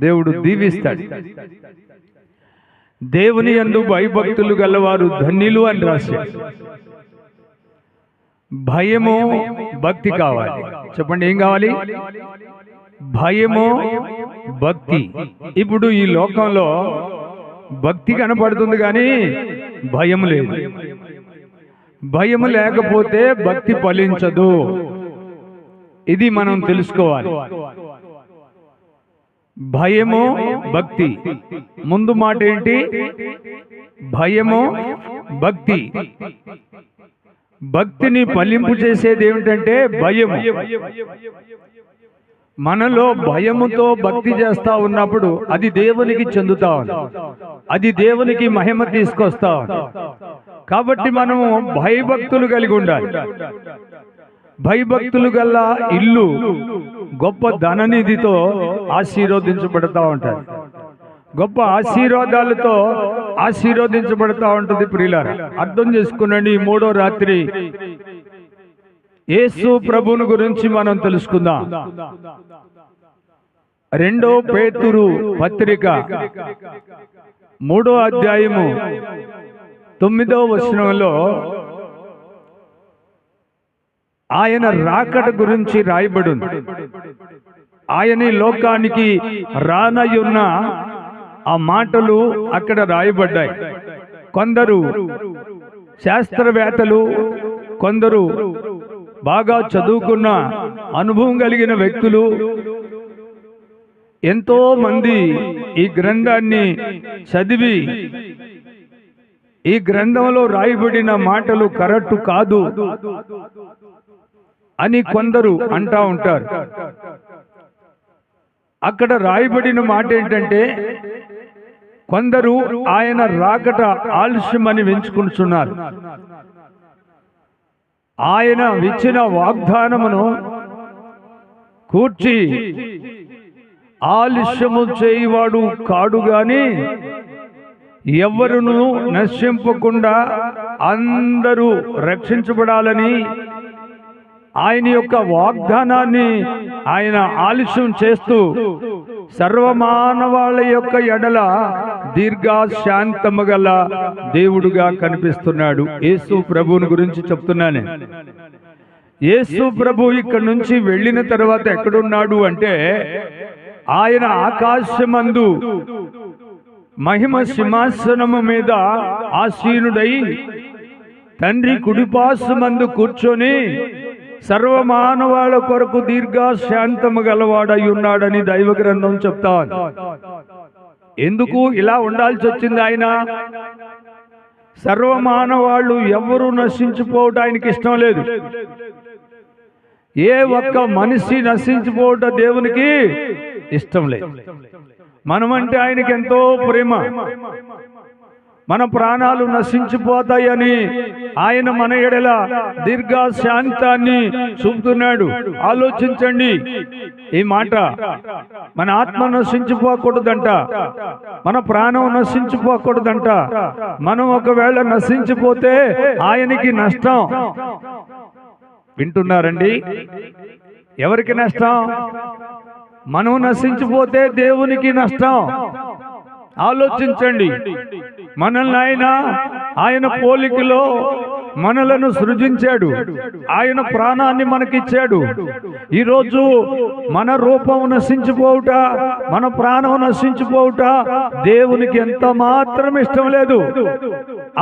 దేవుడు దీవిస్తాడు. దేవుని యందు భయభక్తులు గలవారు ధన్యులు అని రాశాడు. భయము భక్తి కావాలి. చెప్పండి, ఏం కావాలి? భయము భక్తి. ఇప్పుడు ఈ లోకంలో భక్తి కనపడుతుంది కానీ భయం లేదు. భయం లేకపోతే భక్తి ఫలించదు. ఇది మనం తెలుసుకోవాలి. భయము భక్తి. ముందు మాట ఏంటి? భయము భక్తి. భక్తిని ఫలింపు చేసేది ఏమిటంటే భయము. మనలో భయముతో భక్తి చేస్తా ఉన్నప్పుడు అది దేవునికి చెందుతా ఉంది, అది దేవునికి మహిమ తీసుకొస్తా ఉంది. కాబట్టి మనము భయభక్తులు కలిగి ఉండాలి. భయభక్తులు గల ఇల్లు గొప్ప ధననిధితో ఆశీర్వదించబడతా ఉంటారు. గొప్ప ఆశీర్వాదాలతో ఆశీర్వదించబడతా ఉంటుంది. ప్రియులారా, అర్థం చేసుకునండి. ఈ మూడో రాత్రి యేసు ప్రభువుని గురించి మనం తెలుసుకుందాం. 2 పేతురు పత్రిక 3వ అధ్యాయము 9వ వచనంలో ఆయన రాకడ గురించి రాయబడింది. ఆయన ఈ లోకానికి రానయ్యున్న ఆ మాటలు అక్కడ రాయబడ్డాయి. కొందరు శాస్త్రవేత్తలు, కొందరు బాగా చదువుకున్న అనుభవం కలిగిన వ్యక్తులు, ఎంతో మంది ఈ గ్రంథాన్ని చదివి ఈ గ్రంథంలో రాయబడిన మాటలు కరెక్ట్ కాదు అని కొందరు అంటా ఉంటారు. అక్కడ రాయబడిన మాట ఏంటంటే, కొందరు ఆయన రాకట ఆలస్యమని ఎంచుకుంటున్నారు. ఆయన ఇచ్చిన వాగ్దానమును కూర్చి ఆలస్యము చేయువాడు కాడు గాని ఎవరును నశింపకుండా అందరూ రక్షించబడాలని ఆయన యొక్క వాగ్దానాన్ని ఆయన ఆలస్యం చేస్తూ సర్వమానవాళ్ళ యొక్క ఎడల దీర్ఘశాంతము గల దేవుడుగా కనిపిస్తున్నాడు. యేసు ప్రభువుని గురించి చెప్తున్నాను. యేసు ప్రభు ఇక్కడ నుంచి వెళ్ళిన తర్వాత ఎక్కడున్నాడు అంటే, ఆయన ఆకాశమందు మహిమ సింహాసనము మీద ఆసీనుడై తండ్రి కుడిపార్శ్వమందు కూర్చొని సర్వమానవాళ్ళ కొరకు దీర్ఘశాంతము గలవాడై ఉన్నాడని దైవ గ్రంథం చెప్తాను. ఎందుకు ఇలా ఉండాల్సి వచ్చింది? ఆయన సర్వమానవాళ్ళు ఎవరు నశించిపోవటం ఆయనకి ఇష్టం లేదు. ఏ ఒక్క మనిషి నశించిపోవటం దేవునికి ఇష్టం లేదు. మనమంటే ఆయనకి ఎంతో ప్రేమ. మన ప్రాణాలు నశించిపోతాయని ఆయన మన ఎడల దీర్ఘశాంతాన్ని చూపుతున్నాడు. ఆలోచించండి ఈ మాట. మన ఆత్మ నశించిపోకూడదంట, మన ప్రాణం నశించిపోకూడదంట. మనం ఒకవేళ నశించిపోతే ఆయనకి నష్టం. వింటున్నారండి? ఎవరికి నష్టం? మనం నశించిపోతే దేవునికి నష్టం. ఆలోచించండి. మనల్ని ఆయన పోలికలో మనలను సృజించాడు. ఆయన ప్రాణాన్ని మనకిచ్చాడు. ఈరోజు మన రూపం నశించిపోవుట, మన ప్రాణం నశించిపోవుట దేవునికి ఎంత మాత్రం ఇష్టం లేదు.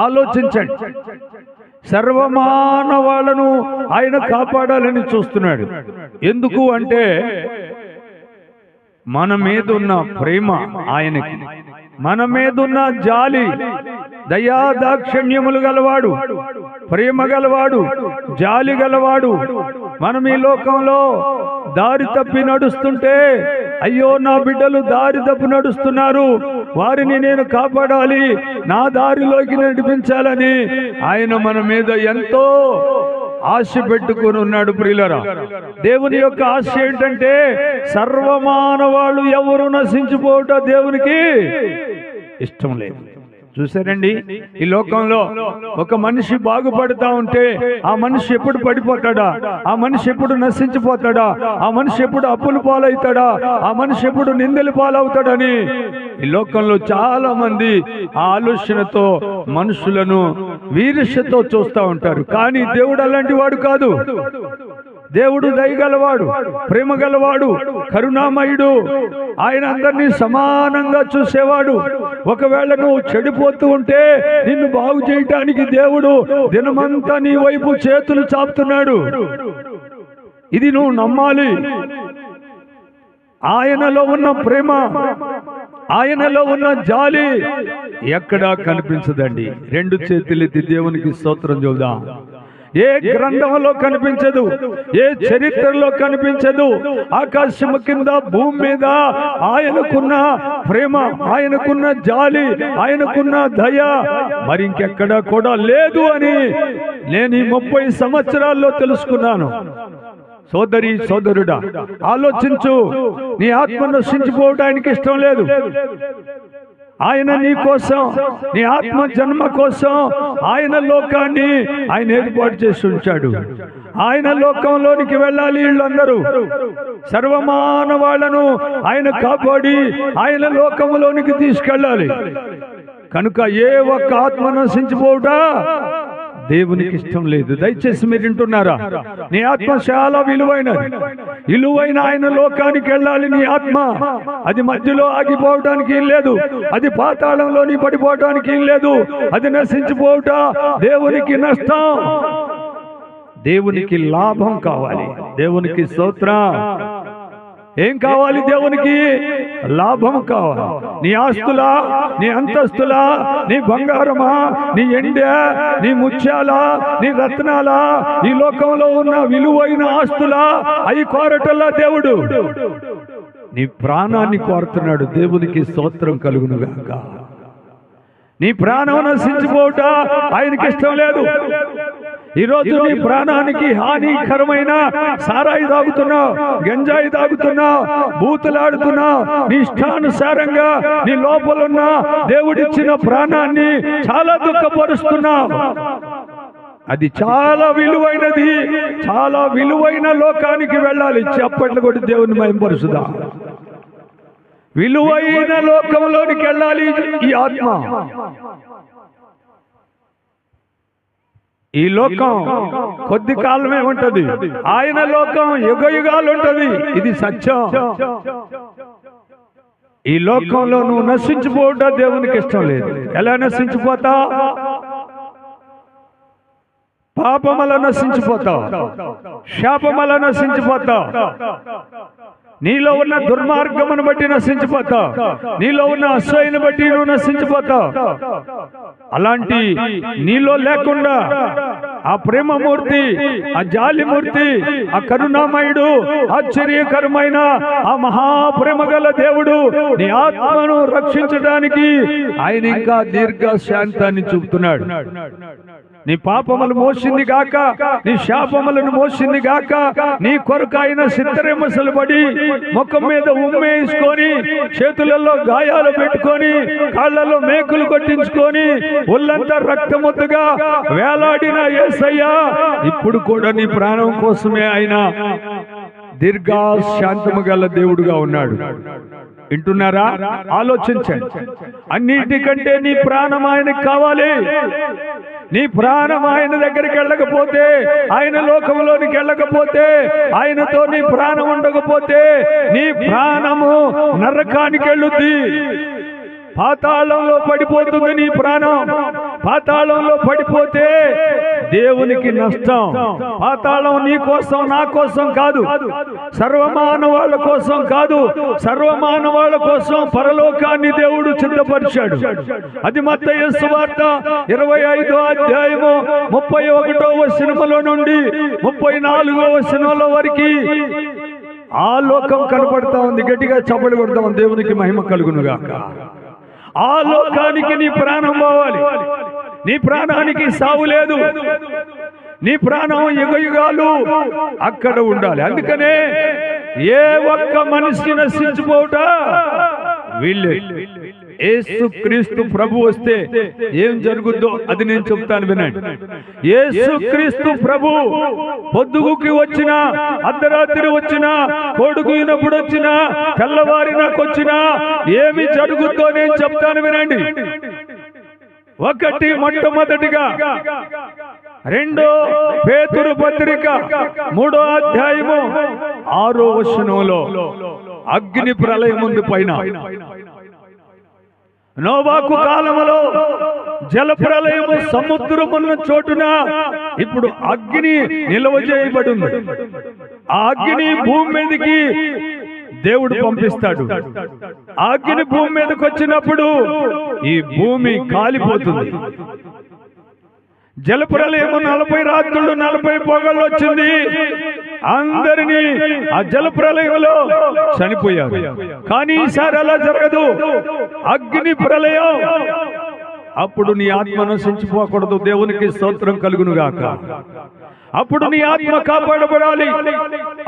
ఆలోచించండి. సర్వమానవాళ్ళను ఆయన కాపాడాలని చూస్తున్నాడు. ఎందుకు అంటే మన మీదున్న ప్రేమ ఆయనకి, మన మీదున్న జాలి, దయా దాక్షిణ్యములు గలవాడు, ప్రేమ గలవాడు, జాలి గలవాడు. మనం ఈ లోకంలో దారి తప్పి నడుస్తుంటే, అయ్యో నా బిడ్డలు దారి తప్పి నడుస్తున్నారు, వారిని నేను కాపాడాలి, నా దారిలోకి నడిపించాలని ఆయన మన మీద ఎంతో ఆశ పెట్టుకుని ఉన్నాడు. ప్రియులరా, దేవుని యొక్క ఆశ ఏంటంటే సర్వమానవాళ్ళు ఎవరు నశించిపోవటం దేవునికి ఇష్టం లేదు. చూసారండి, ఈ లోకంలో ఒక మనిషి బాగుపడతా ఉంటే ఆ మనిషి ఎప్పుడు పడిపోతాడా, ఆ మనిషి ఎప్పుడు నశించిపోతాడా, ఆ మనిషి ఎప్పుడు అప్పులు పాలవుతాడా, ఆ మనిషి ఎప్పుడు నిందలు పాలవుతాడని ఈ లోకంలో చాలా మంది ఆ ఆలోచనతో మనుషులను వీర్ష్యతో చూస్తూ ఉంటారు. కానీ దేవుడు అలాంటి వాడు కాదు. దేవుడు దయగలవాడు, ప్రేమ గలవాడు, కరుణామయుడు. ఆయన అందరినీ సమానంగా చూసేవాడు. ఒకవేళ నువ్వు చెడిపోతూ ఉంటే నిన్ను బాగు చేయటానికి దేవుడు దినమంతా నీ వైపు చేతులు చాపుతున్నాడు. ఇది నువ్వు నమ్మాలి. ఆయనలో ఉన్న ప్రేమ, ఆయనలో ఉన్న జాలి ఎక్కడా కనిపించదండి. రెండు చేతులెత్తి దేవునికి స్తోత్రం చెబుదాం. ఏ గ్రంథంలో కనిపించదు, ఏ చరిత్రలో కనిపించదు. ఆకాశము కింద భూమి మీద ఆయనకున్న ప్రేమ, ఆయనకున్న జాలి, ఆయనకున్న దయ మరి ఇంకెక్కడా కూడా లేదు అని నేను ఈ 30 సంవత్సరాల్లో తెలుసుకున్నాను. సోదరి సోదరుడా, ఆలోచించు. నీ ఆత్మ నశించిపోవడానికి ఇష్టం లేదు. ఆయన నీ కోసం, నీ ఆత్మ జన్మ కోసం ఆయన లోకాన్ని ఆయన ఏర్పాటు చేసి ఉంచాడు. ఆయన లోకంలోనికి వెళ్ళాలి వీళ్ళందరూ. సర్వమానవాళ్లను ఆయన కాపాడి ఆయన లోకంలోనికి తీసుకెళ్ళాలి. కనుక ఏ ఒక్క ఆత్మ నశించిపోవుట దేవునికి ఇష్టం లేదు. దయచేసి మీరు వింటున్నారా? నీ ఆత్మ చాలా విలువైన ఆయన లోకానికి వెళ్ళాలి. నీ ఆత్మ అది మధ్యలో ఆగిపోవడానికి ఏం లేదు. అది పాతాళంలోని పడిపోవడానికి ఏం లేదు. అది నశించిపోవుట దేవునికి నష్టం. దేవునికి లాభం కావాలి. దేవునికి స్తోత్రం. ఏం కావాలి? దేవునికి లాభం కావాలి. నీ ఆస్తులా, నీ అంతస్తులా, నీ బంగారమా, నీ ఎండే, నీ ముత్యాలా, నీ రత్నాలా, ఈ లోకంలో ఉన్న విలువైన ఆస్తులా అవి కోరటల్లా దేవుడు నీ ప్రాణాన్ని కోరుతున్నాడు. దేవునికి స్తోత్రం కలుగునుగాక. నీ ప్రాణం నశించిపోవుట ఆయనకి ఇష్టం లేదు. ఈరోజు నీ ప్రాణానికి హానికరమైన సారాయి తాగుతున్నావు, గంజాయి తాగుతున్నావు, బూతులాడుతున్నావు. నీ ఇష్టానుసారంగా నీ లోపలున్న దేవుడిచ్చిన ప్రాణాన్ని చాలా దుఃఖపరుస్తున్నావు. అది చాలా విలువైనది. చాలా విలువైన లోకానికి వెళ్ళాలి. చప్పట్లు కొట్టి దేవుని మహిమపరుచుదాం. విలువైన లోకంలోనికి వెళ్ళాలి ఈ ఆత్మ. ఈ లోకం కొద్ది కాలమే ఉంటది. ఆయన లోకం యుగయుగాలు ఉంటది. ఇది సత్యం. ఈ లోకంలో నువ్వు నశించిపోవడం దేవునికి ఇష్టం లేదు. ఎలా నశించిపోతా? పాపమల నశించిపోతావు, శాపమల నశించిపోతావు, నీలో ఉన్న దుర్మార్గమును బట్టి నశించిపోతావు, నీలో ఉన్న అసూయను బట్టి నువ్వు నశించిపోతావు. అలాంటి నీలో లేకుండా ఆ ప్రేమమూర్తి, ఆ జాలిమూర్తి, ఆ కరుణామయుడు, ఆశ్చర్యకరమైన ఆ మహాప్రేమ గల దేవుడు నీ ఆత్మను రక్షించడానికి ఆయన ఇంకా దీర్ఘ శాంతాన్ని చూపుతున్నాడు. నీ పాపములు మోసింది గాక, నీ శాపములను మోసింది గాక, నీ కొరకు ఆయన సిత్తరెమ్మసలు పడి ముఖం మీద ఉమ్మేసుకొని, చేతులలో గాయాలు పెట్టుకొని, కాళ్లలో మేకులు కొట్టించుకొని, ఒళ్ళంతా రక్తముద్దగా వేలాడిన యేసయ్య ఇప్పుడు కూడా నీ ప్రాణం కోసమే ఆయన దీర్ఘ శాంతము గల దేవుడుగా ఉన్నాడు. వింటున్నారా? ఆలోచించండి. అన్నిటికంటే నీ ప్రాణం ఆయనకు కావాలి. నీ ప్రాణం ఆయన దగ్గరికి వెళ్ళకపోతే, ఆయన లోకంలోనికి వెళ్ళకపోతే, ఆయనతో నీ ప్రాణం ఉండకపోతే నీ ప్రాణము నరకానికి వెళ్ళుద్ది. పాతాళంలో పడిపోతుంది నీ ప్రాణం. పాతాళంలో పడిపోతే దేవునికి నష్టం. పాతాళం నీ కోసం, నా కోసం కాదు, సర్వమానవాళ్ళ కోసం కాదు, సర్వమానవాళ్ళ కోసం పరలోకాన్ని దేవుడు సిద్ధపరిచాడు. అది మత్తయి సువార్త 25వ అధ్యాయము 31వ వచనములో నుండి 34వ వచనంలో వరకు ఆ లోకం కనపడతా ఉంది. గట్టిగా చప్పట్లు కొడతాం. దేవునికి మహిమ కలుగునుగాక. ఆ లోకానికి నీ ప్రాణం పోవాలి. నీ ప్రాణానికి సావు లేదు. నీ ప్రాణం యుగయుగాలు అక్కడ ఉండాలి. అందుకనే ఏ ఒక్క మనిషి నశించిపోవుట వీళ్ళే. యేసుక్రీస్తు ప్రభు వస్తే ఏం జరుగుద్దో అది నేను చెప్తాను వినండి. యేసుక్రీస్తు ప్రభు పొద్దుగుకి వచ్చినా, అర్ధరాత్రి వచ్చినా, కోడుకున్నప్పుడు వచ్చినా, తెల్లవారినాకొచ్చినా ఏమి జరుగుద్దో నేను చెప్తాను వినండి. ఒకటి, మొట్టమొదటిగా 2 పేతురు పత్రిక 3వ అధ్యాయము 6వ వచనంలో అగ్ని ప్రళయం ఉంది పైన. నోవాహు కాలములో జల ప్రళయము సముద్రమున్న చోటున ఇప్పుడు అగ్ని నిల్వ చేయబడి ఉంది. ఆ అగ్ని భూమి మీదకి దేవుడు పంపిస్తాడు. ఆ అగ్ని భూమి మీదకి వచ్చినప్పుడు ఈ భూమి కాలిపోతుంది. జల ప్రళయము 40 రాత్రులు 40 పొగళ్ళు వచ్చింది. అందరినీ ఆ జల ప్రళయంలో చనిపోయారు. కానీ ఈసారి అలా జరగదు. అగ్ని ప్రళయం. అప్పుడు నీ ఆత్మ నశించిపోకూడదు. దేవునికి స్తోత్రం కలుగును గాక. అప్పుడు నీ ఆత్మ కాపాడబడాలి.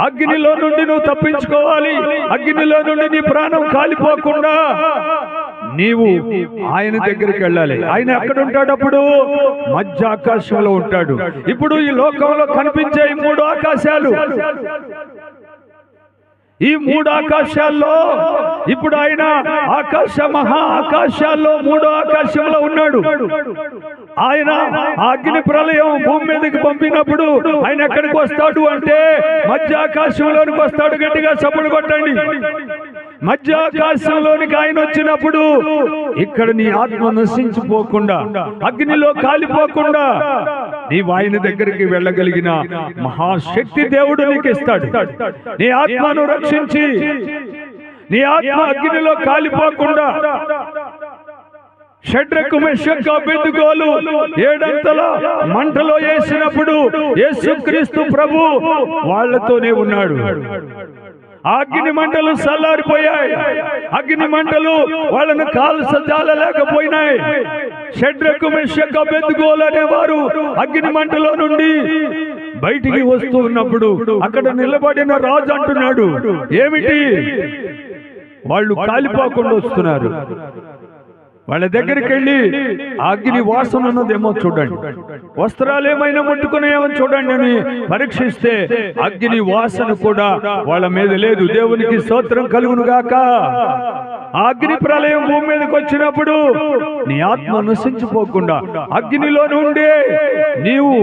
అగ్నిలో నుండి నువ్వు తప్పించుకోవాలి. అగ్నిలో నుండి నీ ప్రాణం కాలిపోకుండా నీవు ఆయన దగ్గరికి వెళ్ళాలి. ఆయన ఎక్కడ ఉంటాడు? అప్పుడు మధ్య ఆకాశంలో ఉంటాడు. ఇప్పుడు ఈ లోకంలో కనిపించే 3 ఆకాశాలు, ఈ 3 ఆకాశాల్లో ఇప్పుడు ఆయన మహా ఆకాశాల్లో 3వ ఆకాశంలో ఉన్నాడు. ఆయన అగ్ని ప్రళయం భూమి మీదకి పంపినప్పుడు ఆయన ఎక్కడికి వస్తాడు అంటే మధ్య ఆకాశంలోనికి వస్తాడు. గట్టిగా చప్పుడు కొట్టండి. మధ్య ఆకాశంలోనికి ఆయన వచ్చినప్పుడు ఇక్కడ నీ ఆత్మ నశించిపోకుండా, అగ్నిలో కాలిపోకుండా నీవు ఆయన దగ్గరికి వెళ్ళగలిగిన మహాశక్తి దేవుడు నీకు ఇస్తాడు. నీ ఆత్మను రక్షించి నీ ఆత్మ అగ్నిలో కాలిపోకుండా షడ్రకు మెషకు అబేద్నెగోలు 7 అంతల మంటలో వేసినప్పుడు యేసుక్రీస్తు ప్రభు వాళ్ళతోనే ఉన్నాడు. అగ్ని మంటలు చల్లారిపోయాయి. అగ్ని మంటలు వాళ్ళను కాల్చజాలలేకపోయినాయి. షడ్రకు మెషకు అబేద్నెగోలు అనేవారు అగ్ని మంటలో నుండి బయటికి వస్తూ ఉన్నప్పుడు అక్కడ నిలబడిన రాజు అంటున్నాడు, ఏమిటి? వాళ్ళు కాలిపోకుండా వస్తున్నారు. వాళ్ళ దగ్గరికి వెళ్ళి అగ్ని వాసన ఉన్నదేమో చూడండి, వస్త్రాలు ఏమైనా ముట్టుకునేమో చూడండి అని పరీక్షిస్తే అగ్ని వాసన కూడా వాళ్ళ మీద లేదు. దేవునికి స్తోత్రం కలుగును గాక. ఆ అగ్ని ప్రళయం భూమి మీదకి వచ్చినప్పుడు నీ ఆత్మ నశించిపోకుండా అగ్నిలో నుండి నీవు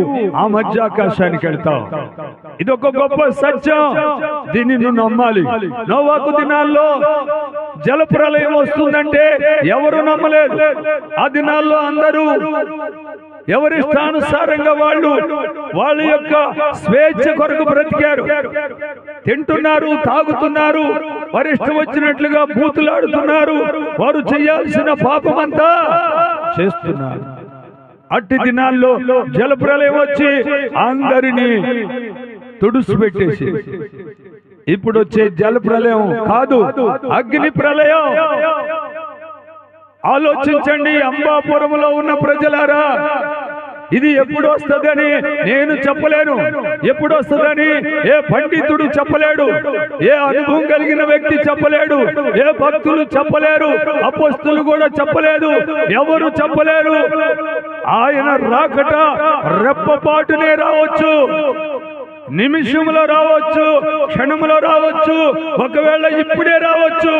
ఆ మధ్య ఆకాశానికి వెళ్తావు. ఇదొక గొప్ప సత్యం. దీన్ని నువ్వు నమ్మాలి. నోవాహు దినాల్లో జల ప్రళయం వస్తుందంటే ఎవరు నమ్మలేదు. ఆ దినాల్లో అందరూ ఎవరిష్టానుసారంగా వాళ్ళ యొక్క స్వేచ్ఛ కొరకు బ్రతికారు. తింటున్నారు, తాగుతున్నారు, వారి ఇష్టం వచ్చినట్లుగా బూతులాడుతున్నారు. వారు చేయాల్సిన పాపమంతా చేస్తున్నారు. అట్టి దినాల్లో జల ప్రళయం వచ్చి అందరినీ తుడుచుపెట్టేసి, ఇప్పుడు వచ్చే జల ప్రళయం కాదు, అగ్ని ప్రళయం. ఆలోచించండి అంబాపురంలో ఉన్న ప్రజలారా, ఇది ఎప్పుడు వస్తుందని నేను చెప్పలేను. ఎప్పుడు వస్తుందని ఏ పండితుడు చెప్పలేడు, ఏ అనుభవం కలిగిన వ్యక్తి చెప్పలేడు, ఏ భక్తులు చెప్పలేరు, అపోస్తులు కూడా చెప్పలేదు, ఎవరు చెప్పలేరు. ఆయన రాకట రెప్పపాటునే రావచ్చు, నిమిషంలో రావచ్చు, క్షణంలో రావచ్చు, ఒకవేళ ఇప్పుడే రావచ్చు.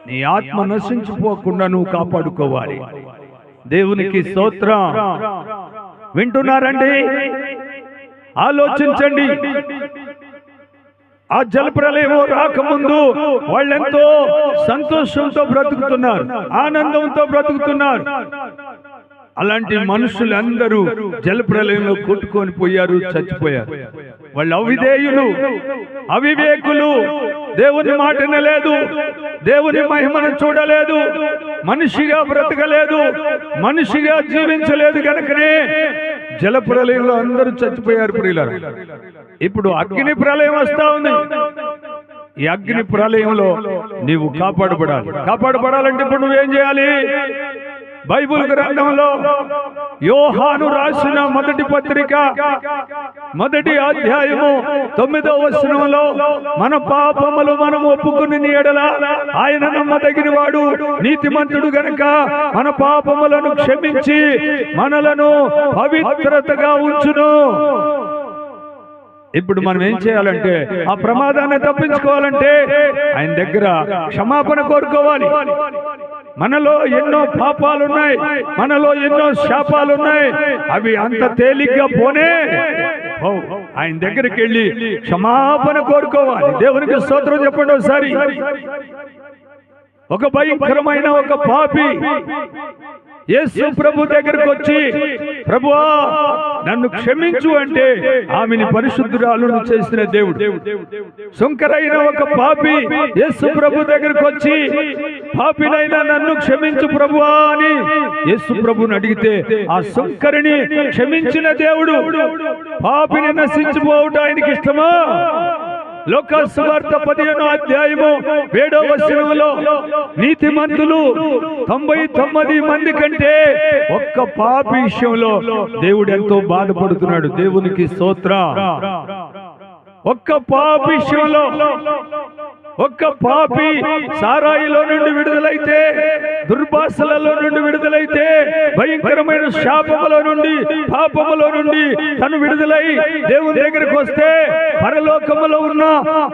నీ ఆత్మ నశించిపోకుండా నువ్వు కాపాడుకోవాలి. దేవునికి స్తోత్రం. వింటున్నారండి? ఆలోచించండి. ఆ జలప్రలయం రాకముందు వాళ్ళెంతో సంతోషంతో బ్రతుకుతున్నారు, ఆనందంతో బ్రతుకుతున్నారు. అలాంటి మనుషులందరూ జలప్రలయంలో కొట్టుకొని పోయారు, చచ్చిపోయారు. వాళ్ళు అవిధేయులు, అవివేకులు, దేవుని మాట వినలేదు, దేవుని మహిమను చూడలేదు, మనిషిగా బ్రతకలేదు, మనిషిగా జీవించలేదు. కనుకనే జలప్రలయంలో అందరూ చచ్చిపోయారు. ప్రియులారా, ఇప్పుడు అగ్ని ప్రళయం వస్తా ఉంది. ఈ అగ్ని ప్రళయంలో నీవు కాపాడబడాలి. కాపాడబడాలంటే ఇప్పుడు నువ్వేం చేయాలి? బైబిల్ గ్రంథంలో యోహాను రాసిన మొదటి పత్రిక 1వ అధ్యాయము 9వ వచనంలో మన పాపములు మనం ఒప్పుకుని ఎడల ఆయన నమ్మదగిన వాడు నీతిమంతుడు గనుక మన పాపములను క్షమించి మనలను పవిత్రతగా ఉంచును. ఇప్పుడు మనం ఏం చేయాలంటే ఆ ప్రమాదాన్ని తప్పించుకోవాలంటే ఆయన దగ్గర క్షమాపణ కోరుకోవాలి. మనలో ఎన్నో పాపాలున్నాయి, మనలో ఎన్నో శాపాలున్నాయి, అవి అంత తేలిగ్గా పోనే ఆయన దగ్గరికి వెళ్ళి క్షమాపణ కోరుకోవాలి. దేవునికి స్తోత్రం చెప్పండి ఒకసారి. ఒక భయంకరమైన ఒక పాపి యేసు ప్రభు దగ్గరకు వచ్చి, ప్రభువా నన్ను క్షమించు అంటే ఆమెని పరిశుద్ధురాలను చేసిన దేవుడు. సుంకరైన ఒక పాపి యేసు ప్రభు దగ్గరకు వచ్చి, పాపినైనా నన్ను క్షమించు ప్రభువా అని యేసు ప్రభుని అడిగితే ఆ సుంకరిని క్షమించిన దేవుడు. పాపిని నశించిపోవటం ఆయనకి ఇష్టమా? లోకాసు సువార్త 15వ అధ్యాయము 7వ వచనంలో నీతిమంతులు 99 మంది కంటే ఒక్క పాపి విషయంలో దేవుడు ఎంతో బాధపడుతున్నాడు. దేవునికి స్తోత్రం. ఒక్క పాపి విషయంలో ఒక్క పాపి సారాయిలో నుండి విడుదలైతే, దుర్భాషలలో నుండి విడుదలైతే, భయంకరమైన శాపములో నుండి పాపములో నుండి తను విడుదలై దేవుని దగ్గరికి వస్తే పరలోకములో ఉన్న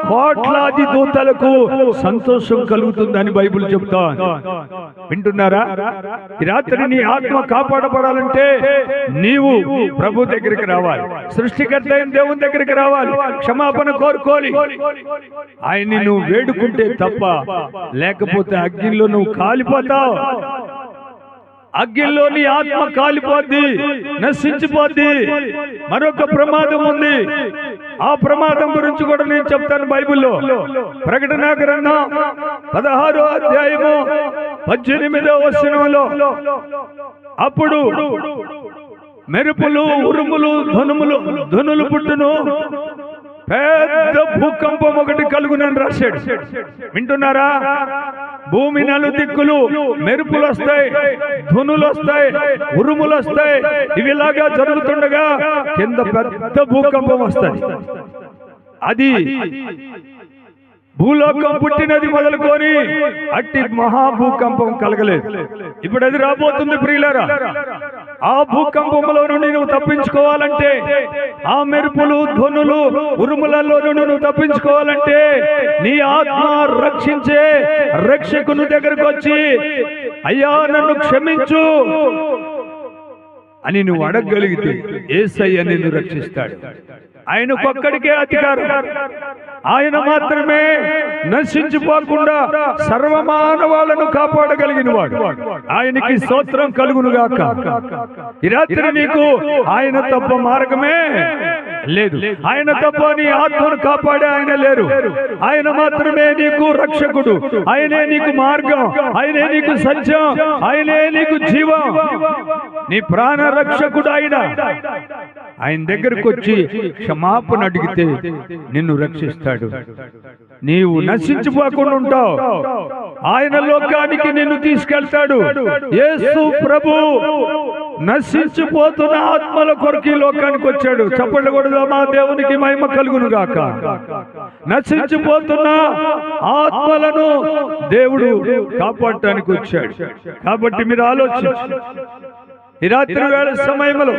కోట్లాది దూతలకు సంతోషం కలుగుతుందని బైబిల్ చెప్తా. వింటున్నారా? ఈ రాత్రి నీ ఆత్మ కాపాడబడాలంటే నీవు ప్రభు దగ్గరికి రావాలి, సృష్టికర్త అయిన దేవుని దగ్గరికి రావాలి, క్షమాపణ కోరుకోవాలి. ఆయన్ని నువ్వు వేడుకుంటే తప్ప, లేకపోతే అగ్నిలో నువ్వు కాలిపోతావు. అగ్నిలో నీ ఆత్మ కాలిపోద్ది, నశించిపోద్ది. మరొక ప్రమాదం ఉంది, ఆ ప్రమాదం గురించి కూడా నేను చెప్తాను బైబిల్లో. ప్రకటన గ్రంథం 16వ అధ్యాయము 18వ వచనంలో, అప్పుడు మెరుపులు, ఉరుములు, ధ్వనులు పుట్టును, పెద్ద భూకంపం ఒకటి కలుగునని రాశాడు. వింటున్నారా? భూమి నలుదిక్కులు మెరుపులు వస్తాయి, ధ్వనులు వస్తాయి, ఉరుములు వస్తాయి. ఇవిలాగా జరుగుతుండగా కింద పెద్ద భూకంపం వస్తాయి. అది భూలోకం పుట్టినది మొదలుకొని అట్టి మహాభూకంపం కలగలేదు. ఇప్పుడు అది రాబోతుంది ప్రియులారా. ఆ భూకంపంలో నుండి నువ్వు తప్పించుకోవాలంటే, ఆ మెరుపులు, ధ్వనులు, ఉరుములలో నుండి నువ్వు తప్పించుకోవాలంటే నీ ఆత్మ రక్షించే రక్షకుని దగ్గరకు వచ్చి, అయ్యా నన్ను క్షమించు అని నువ్వు అడగగలిగితే యేసయ్య నిన్ను రక్షిస్తాడు. ఆయనకొక్కడికే అధికారం. ఆయన మాత్రమే నశించిపోకుండా సర్వమానవాలను కాపాడగలిగిన వాడు. ఆయనకి స్తోత్రం కలుగునుగాక. ఈ రాత్రి నీకు ఆయన తప్ప మార్గమే లేదు. ఆయన తప్ప నీ ఆత్మను కాపాడే ఆయన లేరు. ఆయన మాత్రమే నీకు రక్షకుడు, ఆయనే నీకు మార్గం, ఆయనే నీకు సత్యం, ఆయనే నీకు జీవం, నీ ప్రాణ రక్షకుడు ఆయన. ఆయన దగ్గరకు వచ్చి క్షమాపణ అడిగితే నిన్ను రక్షిస్తాడు. నీవు నశించిపోకుండా ఉంటావు. ఆయన లోకానికి నిన్ను తీసుకెళ్తాడు. యేసు ప్రభు నశించిపోతున్న ఆత్మల కొరకు ఈ లోకానికి వచ్చాడు. చప్పట్లు కొడదామా? దేవునికి మహిమ కలుగును గాక. నశించిపోతున్న ఆత్మలను దేవుడు కాపాడటానికి వచ్చాడు. కాబట్టి మీరు ఆలోచించండి. ఈ రాత్రి వేళ సమయంలో,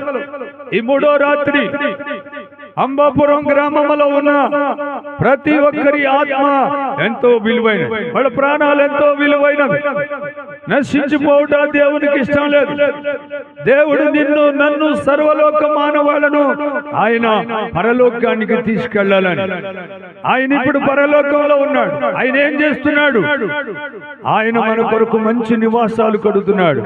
ఈ 3వ రాత్రి అంబాపురం గ్రామంలో ఉన్న ప్రతి ఒక్కరి ఆత్మ ఎంతో విలువైనది, వాళ్ళ ప్రాణాలు ఎంతో విలువైనవి. నశించిపోవటం దేవునికి ఇష్టం లేదు. దేవుడు నిన్ను, నన్ను, సర్వలోక మానవాళ్లను ఆయన పరలోకానికి తీసుకెళ్లాలని. ఆయన ఇప్పుడు పరలోకంలో ఉన్నాడు. ఆయన ఏం చేస్తున్నాడు? ఆయన మన కొరకు మంచి నివాసాలు కడుతున్నాడు.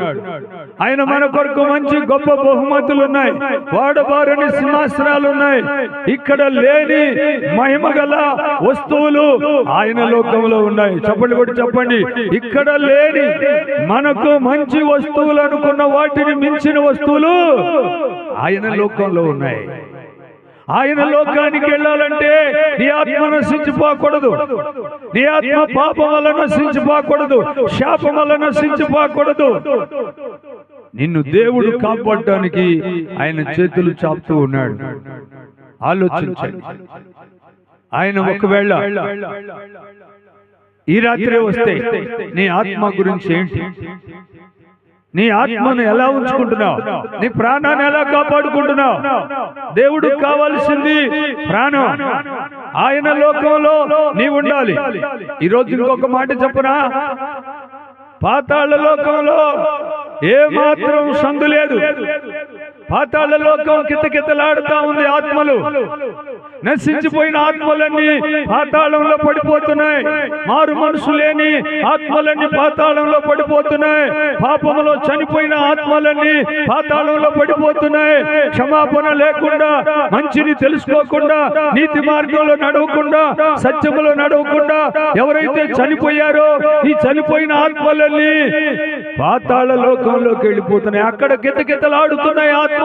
ఆయన మన కొరకు మంచి గొప్ప బహుమతులు ఉన్నాయి, వాడబారని సింహాసనాలు ఉన్నాయి. ఇక్కడ లేని మహిమ గల వస్తువులు ఆయన లోకంలో ఉన్నాయి. చెప్పండి కూడా చెప్పండి. ఇక్కడ లేని, మనకు మంచి వస్తువులు అనుకున్న వాటిని మించిన వస్తువులు ఆయన లోకంలో ఉన్నాయి. ఆయన లోకానికి వెళ్ళాలంటే నీ ఆత్మ నశించిపోకూడదు, నీ ఆత్మ పాపం వల్ల నశించిపోకూడదు, శాపం వల్ల నశించిపోకూడదు. నిన్ను దేవుడు కాపాడటానికి ఆయన చేతులు చాపుతూ ఉన్నాడు. ఆలోచించండి. ఆయన ఒకవేళ ఈ రాత్రి వస్తే నీ ఆత్మ గురించి ఏంటి? నీ ఆత్మను ఎలా ఉంచుకుంటున్నావు? నీ ప్రాణాన్ని ఎలా కాపాడుకుంటున్నావు? దేవుడికి కావాల్సింది ప్రాణం. ఆయన లోకంలో నీ ఉండాలి. ఈరోజు ఇంకొక మాట చెప్పనా? పాతాళ లోకంలో ఏ మాత్రం సందు లేదు. పాతాళ లోకం కితకితలాడుతా ఉంది. ఆత్మలు, నశించిపోయిన ఆత్మలన్నీ పాతాళంలో పడిపోతున్నాయి. మారు మనసు లేని ఆత్మలన్నీ పాతాళంలో పడిపోతున్నాయి. పాపములో చనిపోయిన ఆత్మలన్నీ పాతాళంలో పడిపోతున్నాయి. క్షమాపణ లేకుండా, మంచిని తెలుసుకోకుండా, నీతి మార్గంలో నడవకుండా, సత్యములో నడవకుండా ఎవరైతే చనిపోయారో ఈ చనిపోయిన ఆత్మలన్నీ పాతాళ లోకంలోకి వెళ్ళిపోతున్నాయి. అక్కడ కితకితలాడుతున్నాయి ఆత్మలు.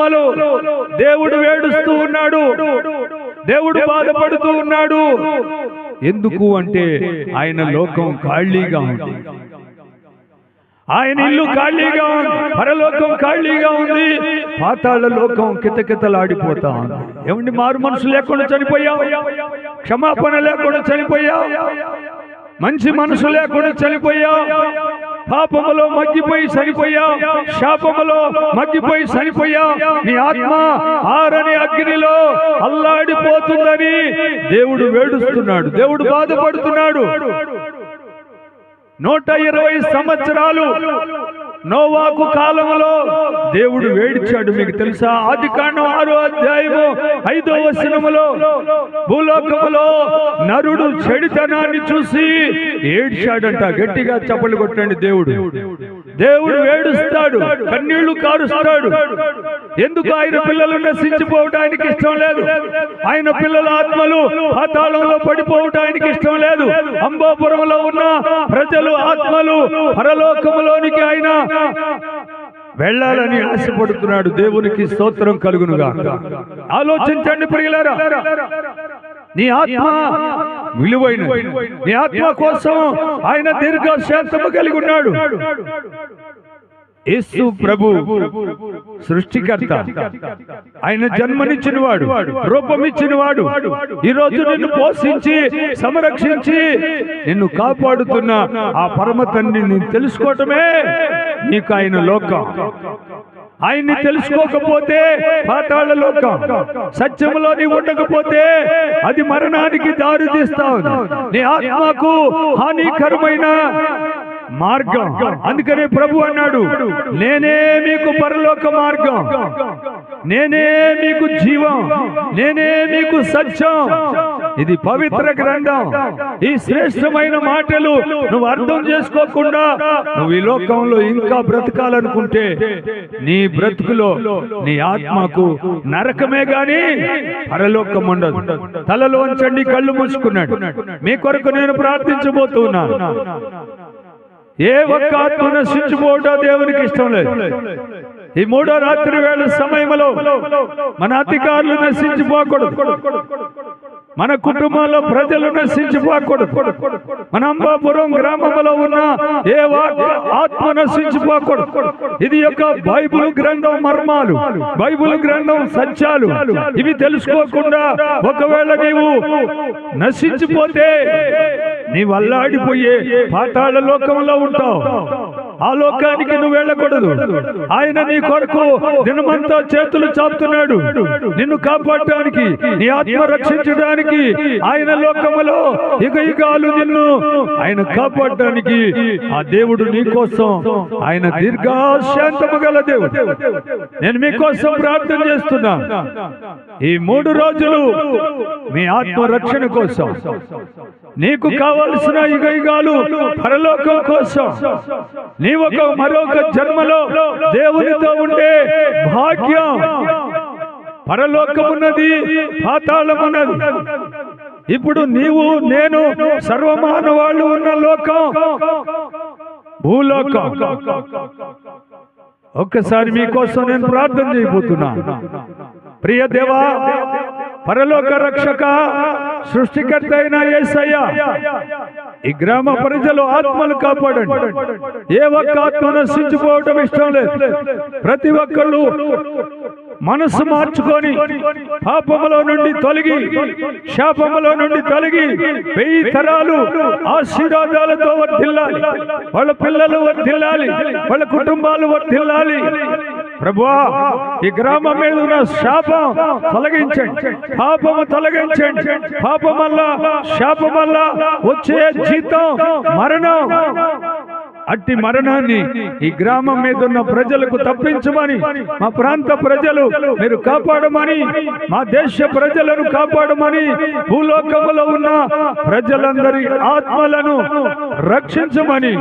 దేవుడు వేడుస్తూ ఉన్నాడు. దేవుడు బాధపడుతూ ఉన్నాడు. ఎందుకు అంటే ఆయన లోకం ఖాళీగా ఉంది. ఆయన ఇల్లు ఖాళీగా ఉంది. పరలోకం ఖాళీగా ఉంది. పాతాళ లోకం కితకితలాడిపోతా ఉంది. ఏమండి, మారు మనసు లేకుండా చనిపోయావు, క్షమాపణ లేకుండా చనిపోయావు, మంచి మనసు లేకుండా చనిపోయావు, పాపములో మగ్గిపోయి చనిపోయావు, శాపములో మగ్గిపోయి చనిపోయావు. నీ ఆత్మ ఆరని అగ్నిలో అల్లాడిపోతుందని దేవుడు వేడుస్తున్నాడు. దేవుడు బాధపడుతున్నాడు. 120 సంవత్సరాలు నోవాకు కాలంలో దేవుడు వేడిచాడు. మీకు తెలుసా? ఆదికాండం 6వ అధ్యాయము 5వ వచనములో భూలోకములో నరుడు చెడుతనాన్ని చూసి ఏడ్చాడంట. గట్టిగా చప్పట్లు కొట్టండి. దేవుడు వేడుస్తాడు, కన్నీళ్లు కారుస్తాడు. ఎందుకు? ఆయన పిల్లలు నశించిపోవడానికి ఇష్టం లేదు. ఆయన పిల్లల ఆత్మలు పాతాళంలో పడిపోవడానికి ఇష్టం లేదు. అంబాపురంలో ఉన్న ప్రజలు ఆత్మలు పరలోకములోనికి ఆయన వెళ్ళాలని ఆశపడుతున్నాడు. దేవునికి స్తోత్రం కలుగునుగా. ఆలోచించండి ప్రియులారా. నీ ఆత్మ విలువైనది. నీ ఆత్మ కోసం ఆయన దీర్ఘశాంతము కలిగి ఉన్నాడు. యేసు ప్రభు సృష్టికర్త. ఆయన జన్మనిచ్చినవాడు, రూపమిచ్చినవాడు. ఈరోజు నిన్ను పోషించి సంరక్షించి నిన్ను కాపాడుతున్న ఆ పరమ తండ్రిని తెలుసుకోవటమే నీకు ఆయన లోకం. ఆయన్ని తెలుసుకోకపోతే పాతాళ లోకం. సత్యములో నీ ఉండకపోతే అది మరణానికి దారి తీస్తావు. నీ ఆత్మకు హానికరమైన మార్గం. అందుకనే ప్రభు అన్నాడు, నేనే మీకు పరలోక మార్గం, నేనే మీకు జీవం, నేనే మీకు సత్యం. ఇది పవిత్ర గ్రంథం. ఈ శ్రేష్టమైన మాటలు నువ్వు అర్థం చేసుకోకుండా నువ్వు ఈ లోకంలో ఇంకా బ్రతకాలనుకుంటే నీ బ్రతుకులో నీ ఆత్మకు నరకమే గాని పరలోకం ఉండదు. తలలో ఉంచండి, కళ్ళు మూసుకున్నాడు. మీ కొరకు నేను ప్రార్థించబోతున్నాను. ఏ ఒక్క ఆత్మ నశించిపోవడం దేవునికి ఇష్టం లేదు. ఈ 3వ రాత్రి వేళ సమయంలో మన అధికారులు నశించిపోకూడదు. మన కుటుంబంలో ప్రజలు నశించిపోకూడదు. మన అంబాపురం గ్రామంలో ఉన్న ఏ ఆత్మ నశించిపోకూడదు. ఇది యొక్క బైబిల్ గ్రంథం మర్మాలు, బైబిల్ గ్రంథం సత్యాలు. ఇవి తెలుసుకోకుండా ఒకవేళ నీవు నశించిపోతే నీ వల్లాడిపోయే పాతాళ లోకంలో ఉంటావు. ఆ లోకానికి నువ్వు వెళ్ళకూడదు. ఆయన నీ కొరకు దినమంతా చేతులు చాపుతున్నాడు నిన్ను కాపాడటానికి, నీ ఆత్మ రక్షించడానికి. ఆయన లోకములో యుగయుగాలు నిన్ను ఆయన కాపాడటానికి ఆ దేవుడు నీ కోసం ఆయన దీర్ఘశాంతము గల దేవుడు. నేను మీకోసం ప్రార్థన చేస్తున్నా. ఈ 3 రోజులు మీ ఆత్మ రక్షణ కోసం, నీకు కావలసిన యుగయుగాలు పరలోకం కోసం, నీవు మరొక జన్మలో దేవునితో ఉండే భాగ్యం. పరలోకమున్నది, పాతాళమున్నది. ఇప్పుడు నీవు నేను సర్వమానవాళ్ళు ఉన్న లోకం భూలోకం. ఒక్కసారి మీకోసం నేను ప్రార్థన చేయబోతున్నా. ప్రియ దేవా, పరలోక రక్షక, సృష్టికర్త అయిన యేసయ్య, ఈ గ్రామ ప్రజలు ఆత్మలు కాపాడండి. ఏ ఒక్క ఆత్మ నశించిపోవటం ఇష్టం లేదు. ప్రతి ఒక్కళ్ళు మనసు మార్చుకొని పాపములో నుండి తొలగి, శాపములో నుండి తొలగి 1000 తరాలు ఆశీర్వాదాలతో వర్ధిల్లాలి. వాళ్ళ పిల్లలు వర్ధిల్లాలి, వాళ్ళ కుటుంబాలు వర్ధిల్లాలి. ప్రభువా, ఈ గ్రామం మీద ఉన్న శాపం తొలగించండి, పాపము తొలగించండి. పాపం వల్ల, శాపం వల్ల వచ్చే జీతం మరణం. అట్టి మరణాన్ని ఈ గ్రామం మీద ఉన్న ప్రజలకు తప్పించమని, మా ప్రాంత ప్రజలు మీరు కాపాడమని, మా దేశ ప్రజలను కాపాడమని, భూలోకములో ఉన్న ప్రజలందరి ఆత్మలను రక్షించమని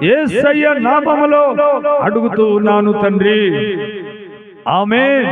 యేసయ్య నామములో అడుగుతూ ఉన్నాను తండ్రి. ఆమేన్.